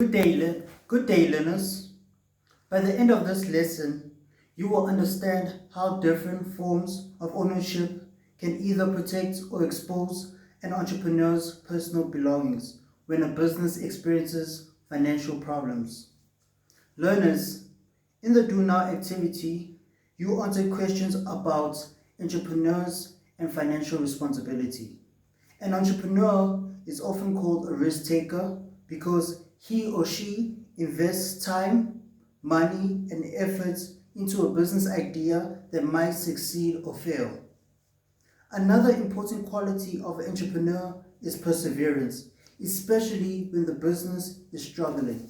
Good day, learners. By the end of this lesson, you will understand how different forms of ownership can either protect or expose an entrepreneur's personal belongings when a business experiences financial problems. Learners, in the Do Now activity, you answer questions about entrepreneurs and financial responsibility. An entrepreneur is often called a risk taker because he or she invests time, money, and efforts into a business idea that might succeed or fail. Another important quality of an entrepreneur is perseverance, especially when the business is struggling.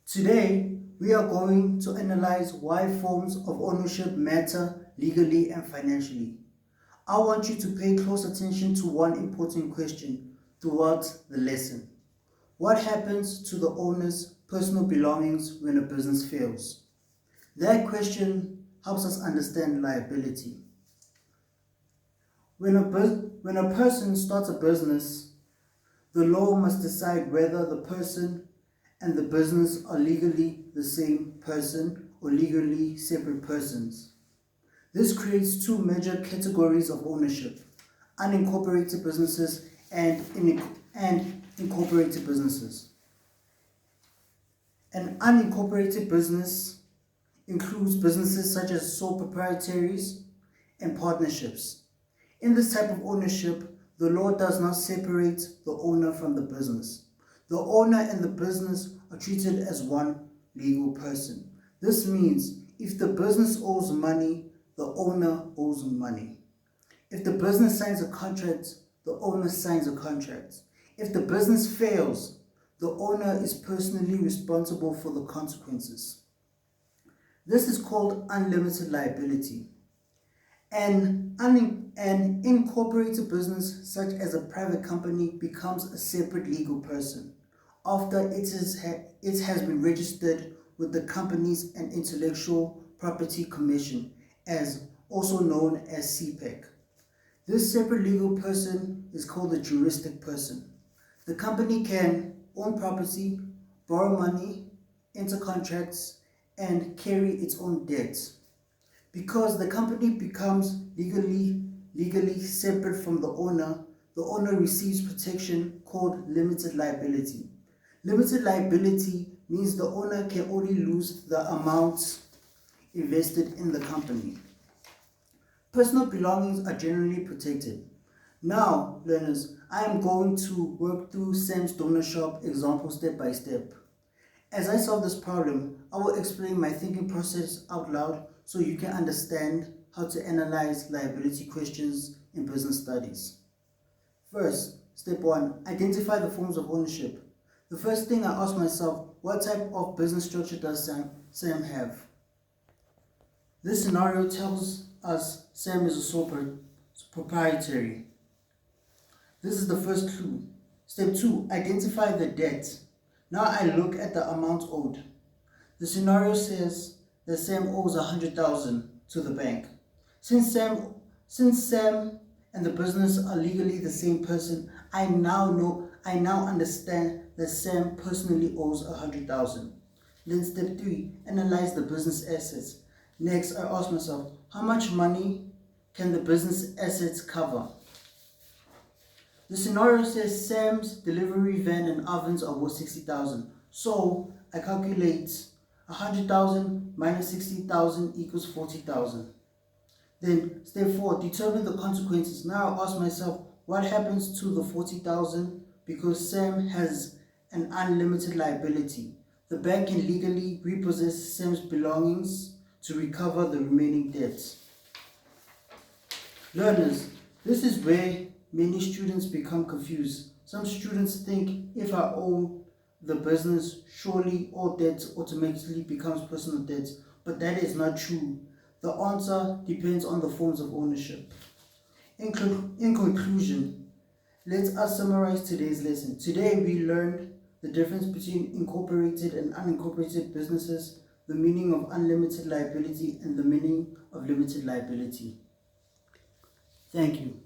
Today, we are going to analyze why forms of ownership matter legally and financially. I want you to pay close attention to one important question throughout the lesson. What happens to the owner's personal belongings when a business fails? That question helps us understand liability. When a person starts a business, the law must decide whether the person and the business are legally the same person or legally separate persons. This creates two major categories of ownership: unincorporated businesses and incorporated businesses. An unincorporated business includes businesses such as sole proprietaries and partnerships. In this type of ownership, the law does not separate the owner from the business. The owner and the business are treated as one legal person. This means if the business owes money, the owner owes money. If the business signs a contract, the owner signs a contract. If the business fails, the owner is personally responsible for the consequences. This is called unlimited liability. An incorporated business, such as a private company, becomes a separate legal person after it has been registered with the Companies and Intellectual Property Commission, as also known as CPEC. This separate legal person is called a juristic person. The company can own property, borrow money, enter contracts, and carry its own debts. Because the company becomes legally separate from the owner receives protection called limited liability. Limited liability means the owner can only lose the amount invested in the company. Personal belongings are generally protected. Now, learners, I am going to work through Sam's donor shop example step by step. As I solve this problem, I will explain my thinking process out loud so you can understand how to analyze liability questions in business studies. First, step 1, identify the forms of ownership. The first thing I ask myself, what type of business structure does Sam have? This scenario tells us Sam is a sole proprietary. This is the first clue. Step 2, identify the debt. Now I look at the amount owed. The scenario says that Sam owes 100,000 to the bank. Since Sam and the business are legally the same person, I now understand that Sam personally owes 100,000. Then step 3, analyze the business assets. Next, I ask myself, how much money can the business assets cover? The scenario says Sam's delivery van and ovens are worth 60,000. So I calculate 100,000 minus 60,000 equals 40,000. Then step 4, determine the consequences. Now I ask myself, what happens to the 40,000? Because Sam has an unlimited liability. The bank can legally repossess Sam's belongings to recover the remaining debts. Learners, this is where many students become confused. Some students think if I own the business, surely all debts automatically becomes personal debts, but that is not true. The answer depends on the forms of ownership. In conclusion, let us summarize today's lesson. Today we learned the difference between incorporated and unincorporated businesses, the meaning of unlimited liability, and the meaning of limited liability. Thank you.